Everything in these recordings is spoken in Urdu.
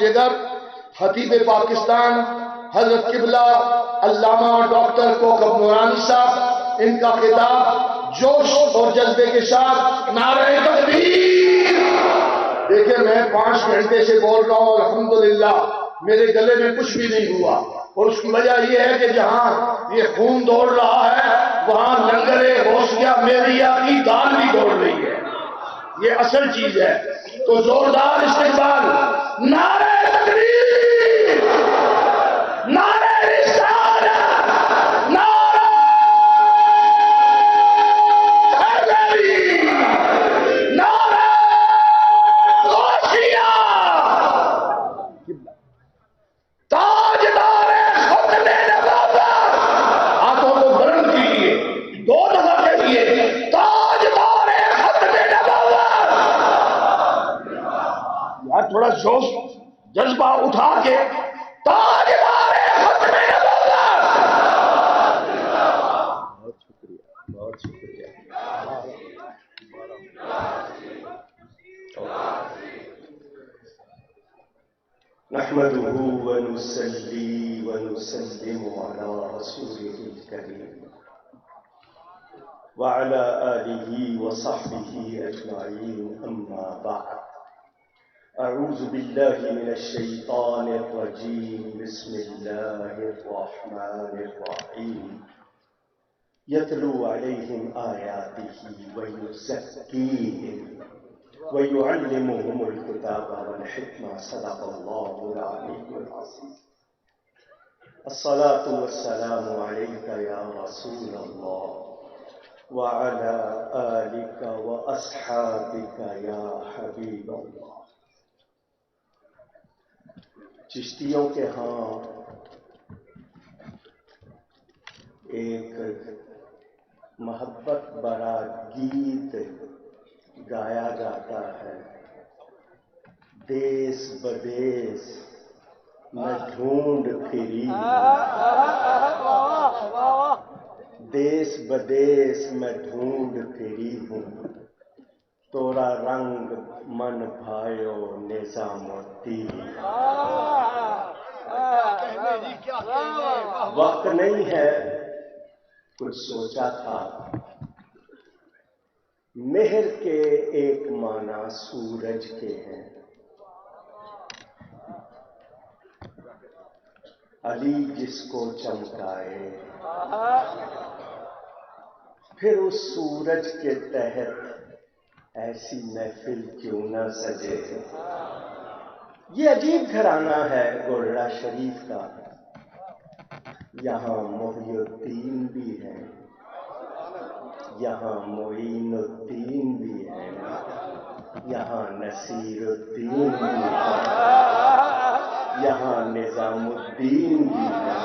جگر خطیب پاکستان حضرت قبلہ علامہ ڈاکٹر کوکب نورانی صاحب، ان کا خطاب جوش اور جذبے کے ساتھ نعرہ تکبیر۔ دیکھیں میں 5 گھنٹے سے بول رہا ہوں، الحمدللہ میرے گلے میں کچھ بھی نہیں ہوا، اور اس کی وجہ یہ ہے کہ جہاں یہ خون دوڑ رہا ہے وہاں لنگر غوثیہ میریا کی دال بھی دوڑ رہی ہے، یہ اصل چیز ہے۔ تو زوردار استقبال، نعرہ تکبیر، نعرہ رسالت، نعرہ حیدری، نعرہ غوثیہ، تاجدار ختم نبوت، ہاتھوں کو بلند کیجیے 2 دفعہ کہیے، تاجدار ختم نبوت۔ یار تھوڑا جوش جذبہ اٹھا کے، تاجدار ختم نبوت۔ بہت شکریہ، بہت شکریہ۔ نحمده ونصلي ونسلم على رسوله الكريم وعلى آله وصحبه أجمعين، أما بعد، أعوذ بالله من الشيطان الرجيم، بسم الله الرحمن الرحيم، يتلو عليهم آياته ويزكيهم ويعلمهم الكتاب والحكمة، صدق الله العلي العظيم۔ الصلاة والسلام عليك يا رسول الله وعلى آلك وأصحابك يا حبيب الله۔ چشتیوں کے ہاں ایک محبت بڑا گیت گایا جاتا ہے، دیس بدیس میں ڈھونڈ پھری ہوں، دیس بدیس میں ڈھونڈ پھری ہوں، تورا رنگ من بھائیو نظام الدین۔ وقت نہیں ہے، کچھ سوچا تھا، مہر کے ایک معنی سورج کے ہیں، علی جس کو چمکائے، پھر اس سورج کے تحت ایسی محفل کیوں نہ سجے۔ یہ عجیب گھرانہ ہے گولڑا شریف کا، یہاں محی الدین بھی ہے، یہاں معین الدین بھی ہے، یہاں نصیر الدین بھی ہے، یہاں نظام الدین بھی ہے۔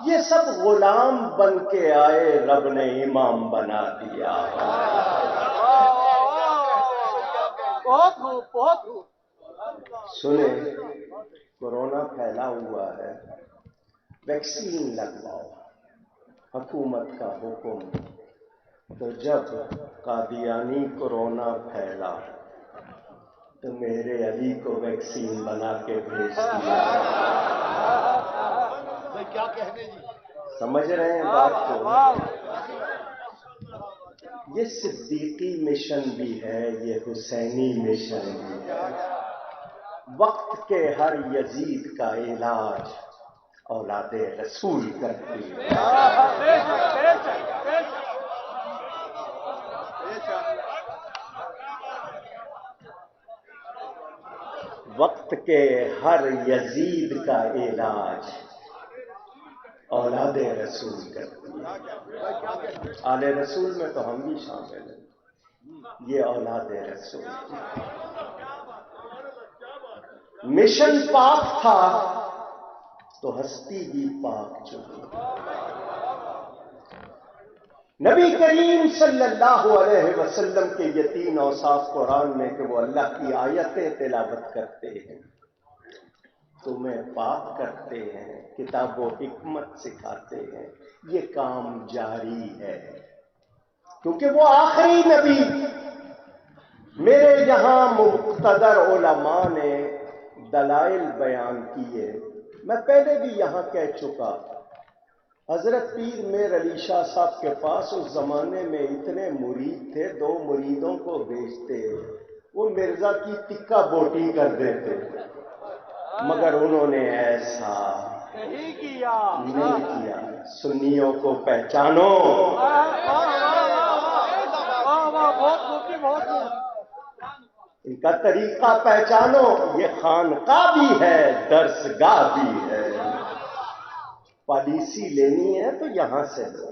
یہ سب غلام بن کے آئے، رب نے امام بنا دیا۔ سنیں، کورونا پھیلا ہوا ہے، ویکسین لگواؤ، حکومت کا حکم۔ تو جب قادیانی کورونا پھیلا تو میرے علی کو ویکسین بنا کے بھیج دیا۔ کیا کہنے جی، سمجھ رہے ہیں بات کو؟ یہ صدیقی مشن بھی ہے، یہ حسینی مشن بھی ہے۔ وقت کے ہر یزید کا علاج اولاد رسول کرتی ہے۔ وقت کے ہر یزید کا علاج اولاد رسول کرتی ہے۔ آل رسول میں تو ہم بھی شامل ہیں، یہ اولاد رسول۔ مشن پاک تھا تو ہستی بھی پاک چکی۔ نبی کریم صلی اللہ علیہ وسلم کے یہ 3 اوصاف قرآن میں کہ وہ اللہ کی آیتیں تلاوت کرتے ہیں، تمہیں پاک کرتے ہیں، کتاب و حکمت سکھاتے ہیں، یہ کام جاری ہے، کیونکہ وہ آخری نبی۔ میرے یہاں مقتدر علماء نے دلائل بیان کیے. میں پہلے بھی یہاں کہہ چکا، حضرت پیر میر علی شاہ صاحب کے پاس اس زمانے میں اتنے مرید تھے، 2 مریدوں کو بھیجتے، وہ مرزا کی ٹکا بوٹی کر دیتے، مگر انہوں نے ایسا نہیں کیا. سنیوں کو پہچانو، ان کا طریقہ پہچانو. یہ خانقاہ بھی ہے، درسگاہ بھی ہے. پالیسی لینی ہے تو یہاں سے لو،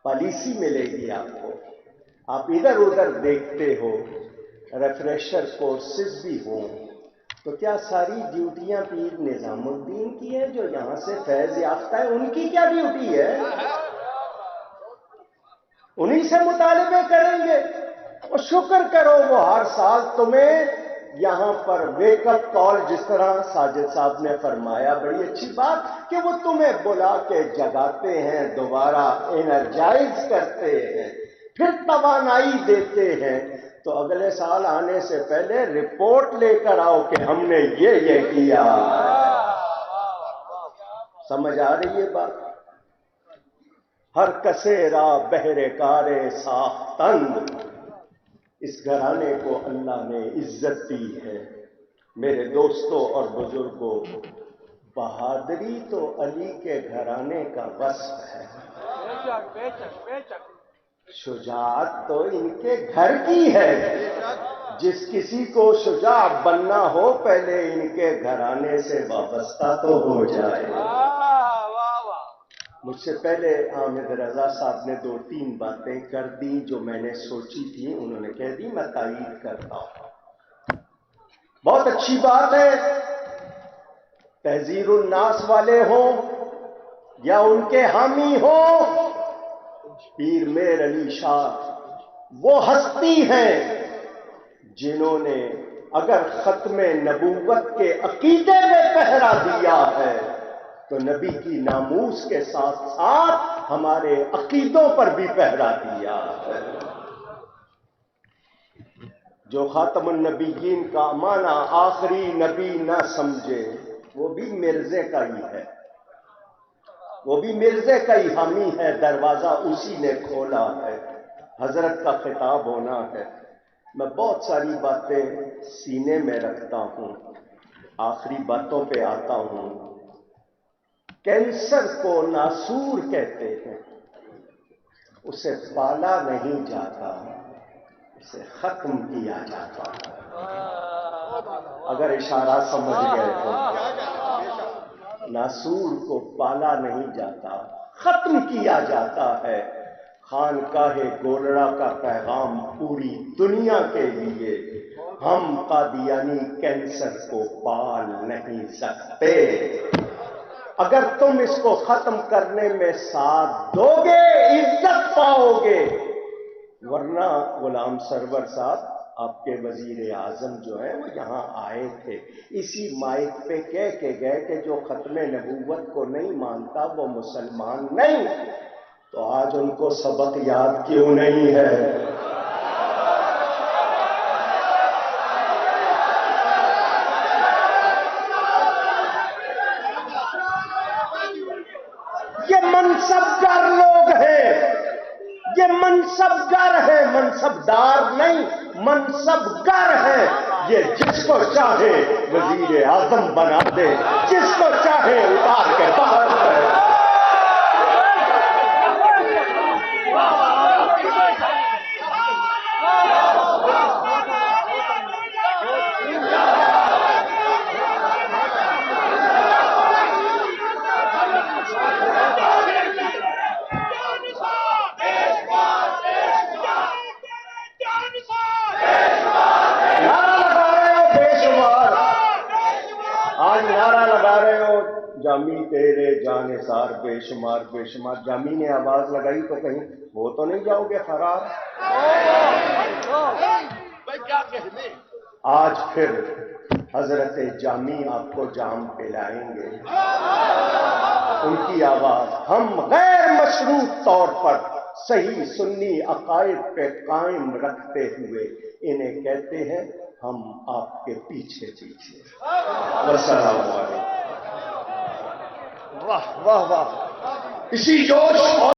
پالیسی ملے گی آپ کو. آپ ادھر ادھر دیکھتے ہو، ریفریشر کورسز بھی ہوں، تو کیا ساری ڈیوٹیاں پیر نظام الدین کی ہیں جو یہاں سے فیض یافتہ ہے؟ ان کی کیا ڈیوٹی ہے؟ انہی سے مطالبے کریں گے. اور شکر کرو وہ ہر سال تمہیں یہاں پر ویک اپ کال، جس طرح ساجد صاحب نے فرمایا، بڑی اچھی بات کہ وہ تمہیں بلا کے جگاتے ہیں، دوبارہ انرجائز کرتے ہیں، پھر توانائی دیتے ہیں. تو اگلے سال آنے سے پہلے رپورٹ لے کر آؤ کہ ہم نے یہ کیا. سمجھ آ رہی ہے بات؟ ہر کسے را بہرے کارے ساختند، اس گھرانے کو اللہ نے عزت دی ہے. میرے دوستوں اور بزرگوں، بہادری تو علی کے گھرانے کا وصف ہے، شجاعت تو ان کے گھر کی ہے. جس کسی کو شجاع بننا ہو پہلے ان کے گھرانے سے وابستہ تو ہو جائے. مجھ سے پہلے حامد رضا صاحب نے 2-3 باتیں کر دی جو میں نے سوچی تھی، انہوں نے کہہ دی، میں تائید کرتا ہوں. بہت اچھی بات ہے. تحذیر الناس والے ہوں یا ان کے حامی ہوں، پیر میر علی شاہ وہ ہستی ہیں جنہوں نے اگر ختم نبوت کے عقیدے میں پہرا دیا ہے تو نبی کی ناموس کے ساتھ ساتھ ہمارے عقیدوں پر بھی پہرا دیا ہے. جو خاتم النبیین کا معنی آخری نبی نہ سمجھے، وہ بھی مرزے کا ہی ہے، وہ بھی مرزے کا ہی حامی ہے. دروازہ اسی نے کھولا ہے، حضرت کا خطاب ہونا ہے. میں بہت ساری باتیں سینے میں رکھتا ہوں، آخری باتوں پہ آتا ہوں. کینسر کو ناسور کہتے ہیں، اسے پالا نہیں جاتا، اسے ختم کیا جاتا. اگر اشارہ سمجھ گئے تو، ناسور کو پالا نہیں جاتا، ختم کیا جاتا ہے. خانقاہ گولڑا کا پیغام پوری دنیا کے لیے، ہم قادیانی کینسر کو پال نہیں سکتے. اگر تم اس کو ختم کرنے میں ساتھ دو گے عزت پاؤ گے، ورنہ غلام سرور صاحب آپ کے وزیر اعظم جو ہیں وہ یہاں آئے تھے، اسی مائک پہ کہہ کے گئے کہ جو ختم نبوت کو نہیں مانتا وہ مسلمان نہیں. تو آج ان کو سبق یاد کیوں نہیں ہے؟ یہ منصبدار لوگ ہیں، یہ منصبدار ہے، منصبدار نہیں، منصبدار ہے. یہ جس کو چاہے وزیر اعظم بنا دے، جس کو چاہے اتار کے باہر کرے. جامی تیرے جانثار بے شمار بے شمار. جامی نے آواز لگائی تو کہیں وہ تو نہیں جاؤ گے فرار؟ آج پھر حضرت جامی آپ کو جام پلائیں گے. ان کی آواز ہم غیر مشروط طور پر صحیح سنی عقائد پہ قائم رکھتے ہوئے انہیں کہتے ہیں ہم آپ کے پیچھے پیچھے. والسلام علیکم. واہ واہ واہ. اسی جوش اور